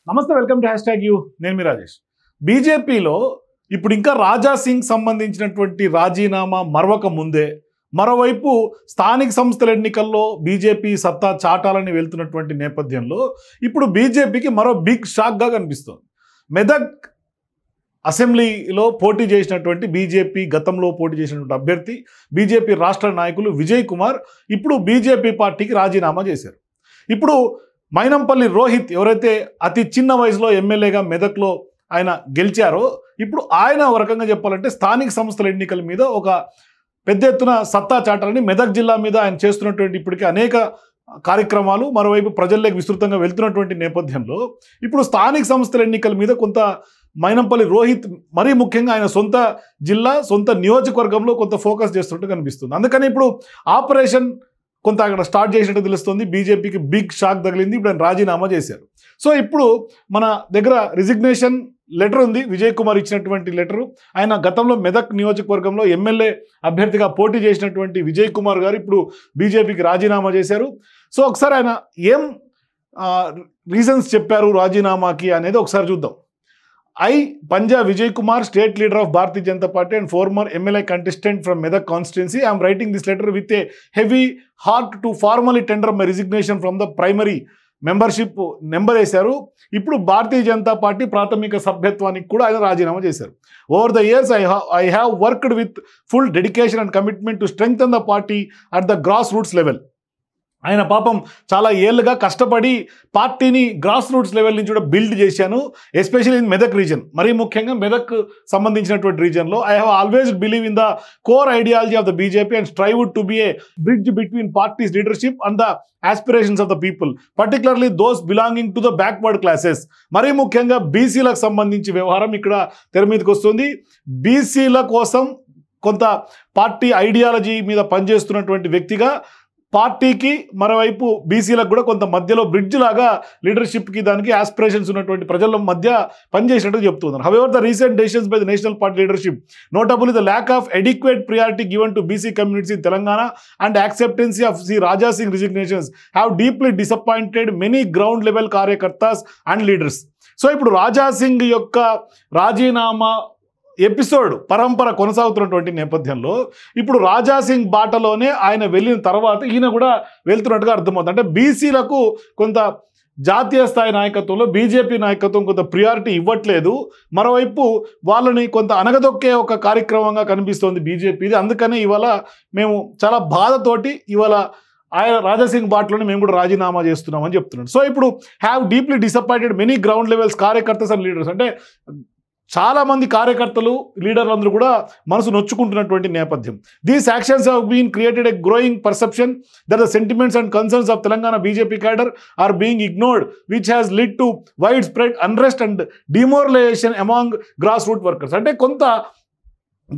నమస్తే, welcome to hash you. నేను మీ రాజేష్. బీజేపీలో ఇప్పుడు ఇంకా రాజా సింగ్ సంబంధించినటువంటి రాజీనామా మరవక ముందే మరోవైపు స్థానిక సంస్థల ఎన్నికల్లో బీజేపీ సత్తా చాటాలని వెళ్తున్నటువంటి నేపథ్యంలో ఇప్పుడు బీజేపీకి మరో బిగ్ షాక్గా కనిపిస్తుంది. మెదక్ అసెంబ్లీలో పోటీ చేసినటువంటి బీజేపీ గతంలో పోటీ చేసినటువంటి అభ్యర్థి బీజేపీ రాష్ట్ర నాయకులు విజయ్ కుమార్ ఇప్పుడు బీజేపీ పార్టీకి రాజీనామా చేశారు. ఇప్పుడు మైనంపల్లి రోహిత్ ఎవరైతే అతి చిన్న వయసులో ఎమ్మెల్యేగా మెదక్లో ఆయన గెలిచారో ఇప్పుడు ఆయన ఒక రకంగా చెప్పాలంటే స్థానిక సంస్థల ఎన్నికల మీద ఒక పెద్ద ఎత్తున సత్తా చాటాలని మెదక్ జిల్లా మీద ఆయన చేస్తున్నటువంటి ఇప్పటికీ అనేక కార్యక్రమాలు మరోవైపు ప్రజల్లోకి విస్తృతంగా వెళ్తున్నటువంటి నేపథ్యంలో ఇప్పుడు స్థానిక సంస్థల ఎన్నికల మీద కొంత మైనంపల్లి రోహిత్ మరీ ముఖ్యంగా ఆయన సొంత జిల్లా సొంత నియోజకవర్గంలో కొంత ఫోకస్ చేస్తున్నట్టు కనిపిస్తుంది. అందుకని ఇప్పుడు ఆపరేషన్ కొంత అక్కడ స్టార్ట్ చేసినట్టు తెలుస్తుంది. బీజేపీకి బిగ్ షాక్ తగిలింది. ఇప్పుడు ఆయన రాజీనామా చేశారు. సో ఇప్పుడు మన దగ్గర రిజిగ్నేషన్ లెటర్ ఉంది. విజయ్ కుమార్ ఇచ్చినటువంటి లెటరు. ఆయన గతంలో మెదక్ నియోజకవర్గంలో ఎమ్మెల్యే అభ్యర్థిగా పోటీ చేసినటువంటి విజయ్ కుమార్ గారు ఇప్పుడు బీజేపీకి రాజీనామా చేశారు. సో ఒకసారి ఆయన ఏం రీజన్స్ చెప్పారు రాజీనామాకి అనేది ఒకసారి చూద్దాం. Panja Vijay Kumar, state leader of Bharatiya Janata Party and former MLA contestant from Medak constituency. I am writing this letter with a heavy heart to formally tender my resignation from the primary membership number వేశారు. ఇప్పుడు Bharatiya Janata party ప్రాథమిక సభ్యత్వానికి కూడా ఆయన రాజీనామా చేశారు. Over the years I have worked with full dedication and commitment to strengthen the party at the grass roots level. ఆయన పాపం చాలా ఏళ్ళుగా కష్టపడి పార్టీని గ్రాస్ రూట్స్ లెవెల్ నుంచి కూడా బిల్డ్ చేశాను. ఎస్పెషల్లీ ఇన్ మెదక్ రీజన్, మరీ ముఖ్యంగా మెదక్ సంబంధించినటువంటి రీజన్లో I have always believe in the core ideology of the BJP and strive to be a bridge between parties leadership and the aspirations of the people, particularly those belonging to the backward classes. మరీ ముఖ్యంగా బీసీలకు సంబంధించి వ్యవహారం ఇక్కడ తెర మీదకి వస్తుంది. బీసీల కోసం కొంత పార్టీ ఐడియాలజీ మీద పనిచేస్తున్నటువంటి వ్యక్తిగా పార్టీకి మరోవైపు బీసీలకు కూడా కొంత మధ్యలో బ్రిడ్జ్ లాగా లీడర్షిప్కి దానికి ఆస్పిరేషన్స్ ఉన్నటువంటి ప్రజల మధ్య పనిచేసినట్టు చెప్తున్నారు. However the recent decisions by the national party leadership, notably the lack of adequate priority given to BC communities in Telangana and acceptance of the Raja Singh resignations have deeply disappointed many ground level కార్యకర్తాస్ and leaders. So ఇప్పుడు రాజా సింగ్ యొక్క రాజీనామా episode పరంపర కొనసాగుతున్నటువంటి నేపథ్యంలో ఇప్పుడు రాజా సింగ్ బాటలోనే ఆయన వెళ్ళిన తర్వాత ఈయన కూడా వెళ్తున్నట్టుగా అర్థమవుతుంది. అంటే బీసీలకు కొంత జాతీయ స్థాయి నాయకత్వంలో బీజేపీ నాయకత్వం కొంత ప్రియారిటీ ఇవ్వట్లేదు, మరోవైపు వాళ్ళని కొంత అనగదొక్కే ఒక కార్యక్రమంగా కనిపిస్తోంది బీజేపీది. అందుకనే ఇవాళ మేము చాలా బాధతోటి ఇవాళ ఆయన రాజాసింగ్ బాటలోనే మేము కూడా రాజీనామా చేస్తున్నామని చెప్తున్నాడు. సో ఇప్పుడు have deeply disappointed many ground levels కార్యకర్తస్ అండ్ లీడర్స్. అంటే చాలామంది కార్యకర్తలు లీడర్లు అందరూ కూడా మనసు నొచ్చుకుంటున్నటువంటి నేపథ్యం. These actions have been created a growing perception that the sentiments and concerns of Telangana BJP cadre are being ignored, which has lead to wide spread unrest and demoralization among grass root workers. అంటే కొంత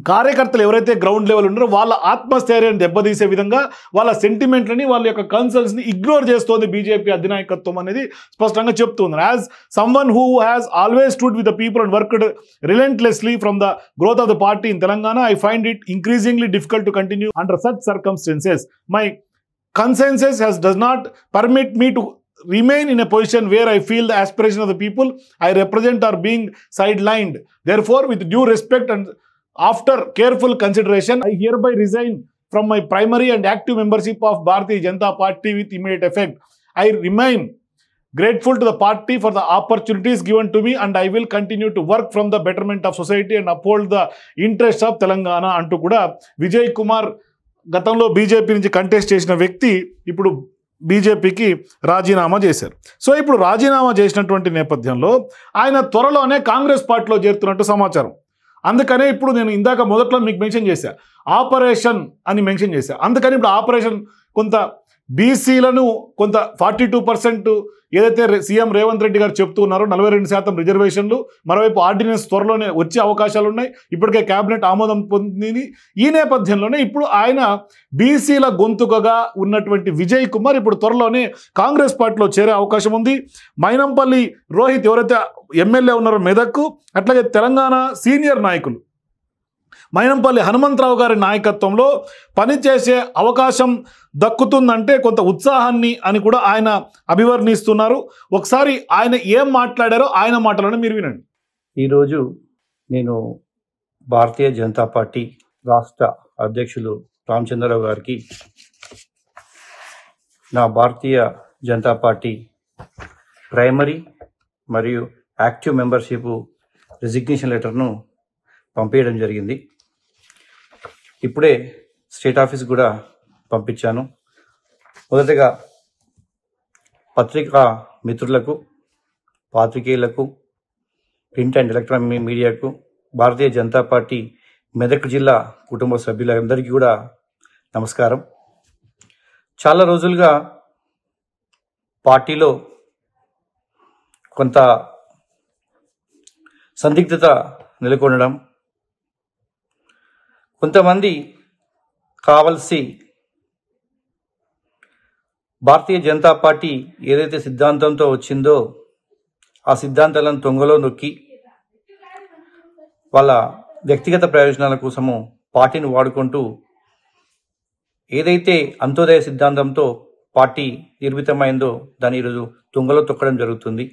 కార్యకర్తలు ఎవరైతే ground level ఉన్నారో వాళ్ళ ఆత్మస్థైర్యాన్ని దెబ్బతీసే విధంగా వాళ్ళ సెంటిమెంట్లని వాళ్ళ యొక్క కన్సర్న్స్ని ఇగ్నోర్ చేస్తోంది బీజేపీ అధినాయకత్వం అనేది స్పష్టంగా చెప్తుంది. As someone who has always stood with the people and worked relentlessly from the growth of the party in Telangana, I find it increasingly difficult to continue under such circumstances. My consensus does not permit me to remain in a position where I feel the aspiration of the people I represent are being sidelined. Therefore, with due respect and after careful consideration, I hereby resign from my primary and active membership of Bharatiya Janata Party with immediate effect. I remain grateful to the party for the opportunities given to me and I will continue to work from the betterment of society and uphold the interests of Telangana అంటూ కూడా విజయ్ కుమార్ గతంలో BJP నుంచి contest చేసిన వ్యక్తి ఇప్పుడు బీజేపీకి రాజీనామా చేశారు. సో ఇప్పుడు రాజీనామా చేసినటువంటి నేపథ్యంలో ఆయన త్వరలోనే కాంగ్రెస్ పార్టీలో చేరుతున్నట్టు సమాచారం. అందుకనే ఇప్పుడు నేను ఇందాక మొదట్లో మీకు మెన్షన్ చేశా, ఆపరేషన్ అని మెన్షన్ చేశా. అందుకని ఇప్పుడు ఆపరేషన్ కొంత బీసీలను కొంత 42% ఏదైతే సీఎం రేవంత్ రెడ్డి గారు చెప్తూ ఉన్నారో 42% రిజర్వేషన్లు, మరోవైపు ఆర్డినెన్స్ త్వరలోనే వచ్చే అవకాశాలు ఉన్నాయి. ఇప్పటికే కేబినెట్ ఆమోదం పొందింది. ఈ నేపథ్యంలోనే ఇప్పుడు ఆయన బీసీల గొంతుకగా ఉన్నటువంటి విజయ్ కుమార్ ఇప్పుడు త్వరలోనే కాంగ్రెస్ పార్టీలో చేరే అవకాశం ఉంది. మైనంపల్లి రోహిత్ ఎవరైతే ఎమ్మెల్యే ఉన్నారో మెదక్కు, అట్లాగే తెలంగాణ సీనియర్ నాయకులు మైనంపల్లి హనుమంతరావు గారి నాయకత్వంలో పనిచేసే అవకాశం దక్కుతుందంటే కొంత ఉత్సాహాన్ని అని కూడా ఆయన అభివర్ణిస్తున్నారు. ఒకసారి ఆయన ఏం మాట్లాడారో ఆయన మాటలను మీరు వినండి. ఈరోజు నేను భారతీయ జనతా పార్టీ రాష్ట్ర అధ్యక్షులు రామచంద్రరావు గారికి నా భారతీయ జనతా పార్టీ ప్రైమరీ మరియు యాక్టివ్ మెంబర్షిప్ రిజిగ్నేషన్ లెటర్ను పంపించడం జరిగింది. ఇప్పుడే స్టేట్ ఆఫీస్ కూడా పంపించాను. మొదటగా పత్రికా మిత్రులకు, పాత్రికేయులకు, ప్రింట్ అండ్ ఎలక్ట్రానిక్ మీడియాకు, భారతీయ జనతా పార్టీ మెదక్ జిల్లా కుటుంబ సభ్యులందరికీ కూడా నమస్కారం. చాలా రోజులుగా పార్టీలో కొంత సందిగ్ధత నెలకొనడం, కొంతమంది కావలసి భారతీయ జనతా పార్టీ ఏదైతే సిద్ధాంతంతో వచ్చిందో ఆ సిద్ధాంతాలను తొంగలో నొక్కి వాళ్ళ వ్యక్తిగత ప్రయోజనాల కోసము పార్టీని వాడుకుంటూ ఏదైతే అంత్యోదయ సిద్ధాంతంతో పార్టీ నిర్మితమైందో దాన్ని ఈరోజు తుంగలో తొక్కడం జరుగుతుంది.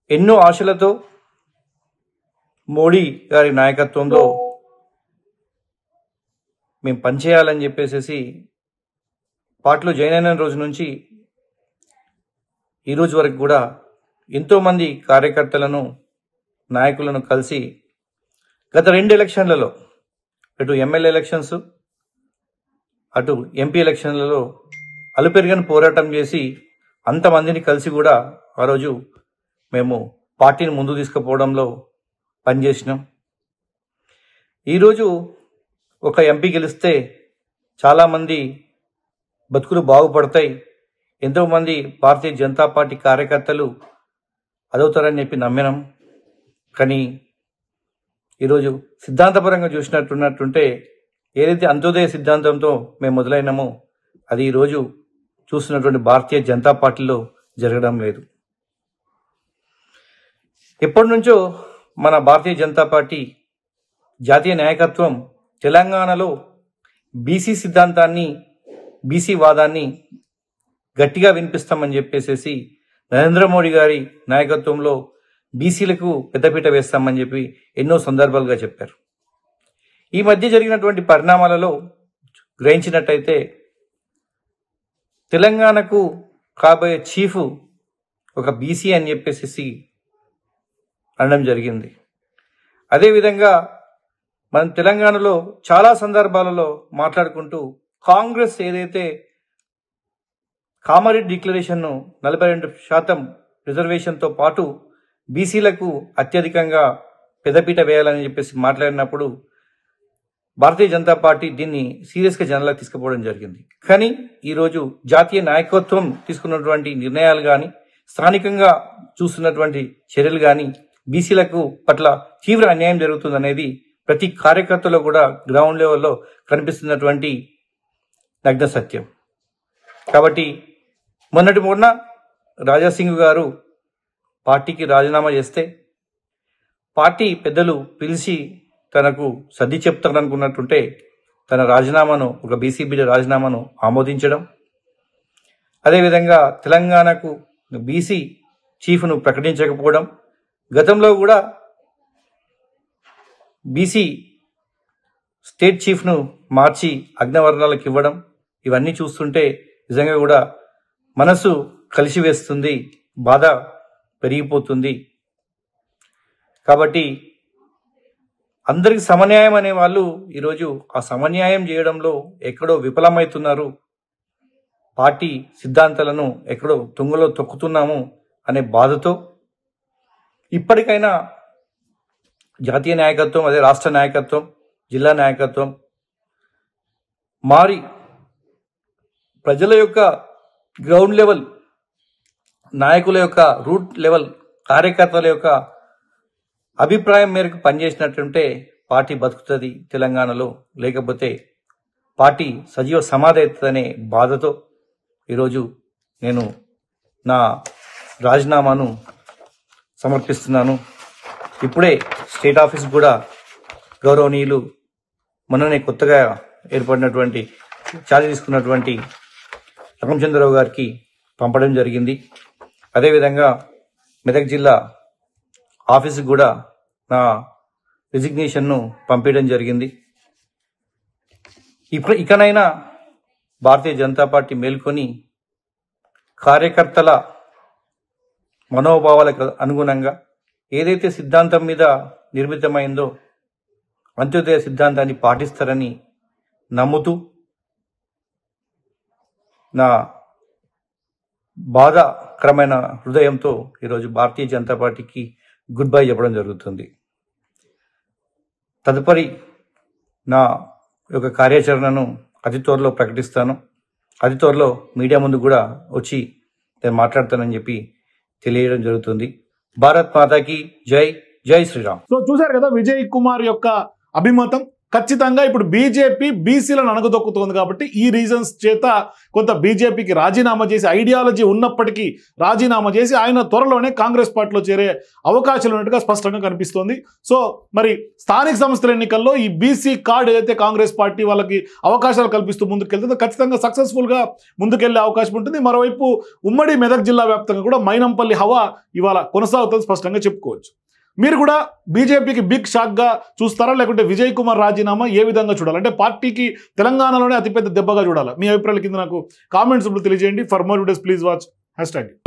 ఎన్నో ఆశలతో మోడీ గారి నాయకత్వంలో మేము పనిచేయాలని చెప్పేసి పార్టీలో జాయిన్ అయిన రోజు నుంచి ఈ రోజు వరకు కూడా ఎంతోమంది కార్యకర్తలను, నాయకులను కలిసి గత 2 ఎలక్షన్లలో, అటు ఎమ్మెల్యే ఎలక్షన్స్ అటు ఎంపీ ఎలక్షన్లలో అలుపెరుగని పోరాటం చేసి అంతమందిని కలిసి కూడా ఆ రోజు మేము పార్టీని ముందు తీసుకుపోవడంలో పనిచేసినాం. ఈరోజు ఒక ఎంపీ గెలిస్తే చాలామంది బతుకులు బాగుపడతాయి, ఎంతోమంది భారతీయ జనతా పార్టీ కార్యకర్తలు అదవుతారని చెప్పి నమ్మినాం. కానీ ఈరోజు సిద్ధాంతపరంగా చూసినట్టుంటే ఏదైతే అంత్యోదయ సిద్ధాంతంతో మేము మొదలైనామో అది ఈరోజు చూస్తున్నటువంటి భారతీయ జనతా పార్టీలో జరగడం లేదు. ఎప్పటి నుంచో మన భారతీయ జనతా పార్టీ జాతీయ నాయకత్వం తెలంగాణలో బీసీ సిద్ధాంతాన్ని, బీసీ వాదాన్ని గట్టిగా వినిపిస్తామని చెప్పేసి నరేంద్ర మోడీ గారి నాయకత్వంలో బీసీలకు పెద్దపీట వేస్తామని చెప్పి ఎన్నో సందర్భాలుగా చెప్పారు. ఈ మధ్య జరిగినటువంటి పరిణామాలలో గ్రహించినట్టయితే తెలంగాణకు కాబోయే చీఫ్ ఒక బీసీ అని చెప్పేసి అనడం జరిగింది. అదేవిధంగా మనం తెలంగాణలో చాలా సందర్భాలలో మాట్లాడుకుంటూ కాంగ్రెస్ ఏదైతే కామారెడ్డి డిక్లరేషన్ను 42% రిజర్వేషన్తో పాటు బీసీలకు అత్యధికంగా పెద్దపీట వేయాలని చెప్పేసి మాట్లాడినప్పుడు భారతీయ జనతా పార్టీ దీన్ని సీరియస్గా జనాలకు తీసుకుపోవడం జరిగింది. కానీ ఈరోజు జాతీయ నాయకత్వం తీసుకున్నటువంటి నిర్ణయాలు కానీ, స్థానికంగా చూస్తున్నటువంటి చర్యలు కానీ బీసీలకు పట్ల తీవ్ర అన్యాయం జరుగుతుందనేది ప్రతి కార్యకర్తలో కూడా గ్రౌండ్ లెవెల్లో కనిపిస్తున్నటువంటి నగ్న సత్యం. కాబట్టి మొన్న రాజాసింగ్ గారు పార్టీకి రాజీనామా చేస్తే పార్టీ పెద్దలు పిలిచి తనకు సర్ది చెప్తారనుకున్నట్టుంటే తన రాజీనామాను, ఒక బీసీ బిడ్డ రాజీనామాను ఆమోదించడం, అదేవిధంగా తెలంగాణకు బీసీ చీఫ్ను ప్రకటించకపోవడం, గతంలో కూడా బీసీ స్టేట్ చీఫ్ను మార్చి అగ్రవర్ణాలకు ఇవ్వడం, ఇవన్నీ చూస్తుంటే నిజంగా కూడా మనసు కలిసివేస్తుంది, బాధ పెరిగిపోతుంది. కాబట్టి అందరికి సమన్యాయం అనే వాళ్ళు ఈరోజు ఆ సమన్యాయం చేయడంలో ఎక్కడో విఫలమవుతున్నారు, పార్టీ సిద్ధాంతాలను ఎక్కడో తుంగలో తొక్కుతున్నాము అనే బాధతో ఇప్పటికైనా జాతీయ నాయకత్వం, అదే రాష్ట్ర నాయకత్వం, జిల్లా నాయకత్వం మారి ప్రజల యొక్క గ్రౌండ్ లెవెల్, నాయకుల యొక్క రూట్ లెవెల్, కార్యకర్తల యొక్క అభిప్రాయం మేరకు పనిచేసినట్టుంటే పార్టీ బతుకుతుంది తెలంగాణలో, లేకపోతే పార్టీ సజీవ సమాధి అవుతుందనే బాధతో ఈరోజు నేను నా రాజీనామాను సమర్పిస్తున్నాను. ఇప్పుడే స్టేట్ ఆఫీస్ కూడా గౌరవనీయులు మొన్ననే కొత్తగా ఏర్పడినటువంటి ఛార్జ్ తీసుకున్నటువంటి రామచంద్రరావు గారికి పంపడం జరిగింది. అదేవిధంగా మెదక్ జిల్లా ఆఫీస్కి కూడా నా రిజిగ్నేషన్ను పంపించడం జరిగింది. ఇకనైనా భారతీయ జనతా పార్టీ మేల్కొని కార్యకర్తల మనోభావాలకు అనుగుణంగా ఏదైతే సిద్ధాంతం మీద నిర్మితమైందో అంత్యోదయ సిద్ధాంతాన్ని పాటిస్తారని నమ్ముతూ నా బాధాకరమైన హృదయంతో ఈరోజు భారతీయ జనతా పార్టీకి గుడ్ బై చెప్పడం జరుగుతుంది. తదుపరి నా యొక్క కార్యాచరణను అతి త్వరలో ప్రకటిస్తాను. అతి త్వరలో మీడియా ముందు కూడా వచ్చి నేను మాట్లాడతానని చెప్పి తెలియడం జరుగుతుంది. భారత్ మాతాకి జై, జై శ్రీరామ్. సో చూశారు కదా విజయ్ కుమార్ యొక్క అభిమతం. ఖచ్చితంగా ఇప్పుడు బీజేపీ బీసీలను అణగదొక్కుతోంది కాబట్టి ఈ రీజన్స్ చేత కొంత బీజేపీకి రాజీనామా చేసి, ఐడియాలజీ ఉన్నప్పటికీ రాజీనామా చేసి ఆయన త్వరలోనే కాంగ్రెస్ పార్టీలో చేరే అవకాశాలు ఉన్నట్టుగా స్పష్టంగా కనిపిస్తోంది. సో మరి స్థానిక సంస్థల ఎన్నికల్లో ఈ బీసీ కార్డు ఏదైతే కాంగ్రెస్ పార్టీ వాళ్ళకి అవకాశాలు కల్పిస్తూ ముందుకెళ్తుందో ఖచ్చితంగా సక్సెస్ఫుల్గా ముందుకెళ్లే అవకాశం ఉంటుంది. మరోవైపు ఉమ్మడి మెదక్ జిల్లా వ్యాప్తంగా కూడా మైనంపల్లి హవా ఇవాళ కొనసాగుతుంది స్పష్టంగా చెప్పుకోవచ్చు. మీరు కూడా బీజేపీకి బిగ్ షాక్గా చూస్తారా, లేకుంటే విజయ్ కుమార్ రాజీనామా ఏ విధంగా చూడాలి? అంటే పార్టీకి తెలంగాణలోనే అతిపెద్ద దెబ్బగా చూడాలా? మీ అభిప్రాయాల కింద నాకు కామెంట్స్ తెలియజేయండి. For more videos please watch #.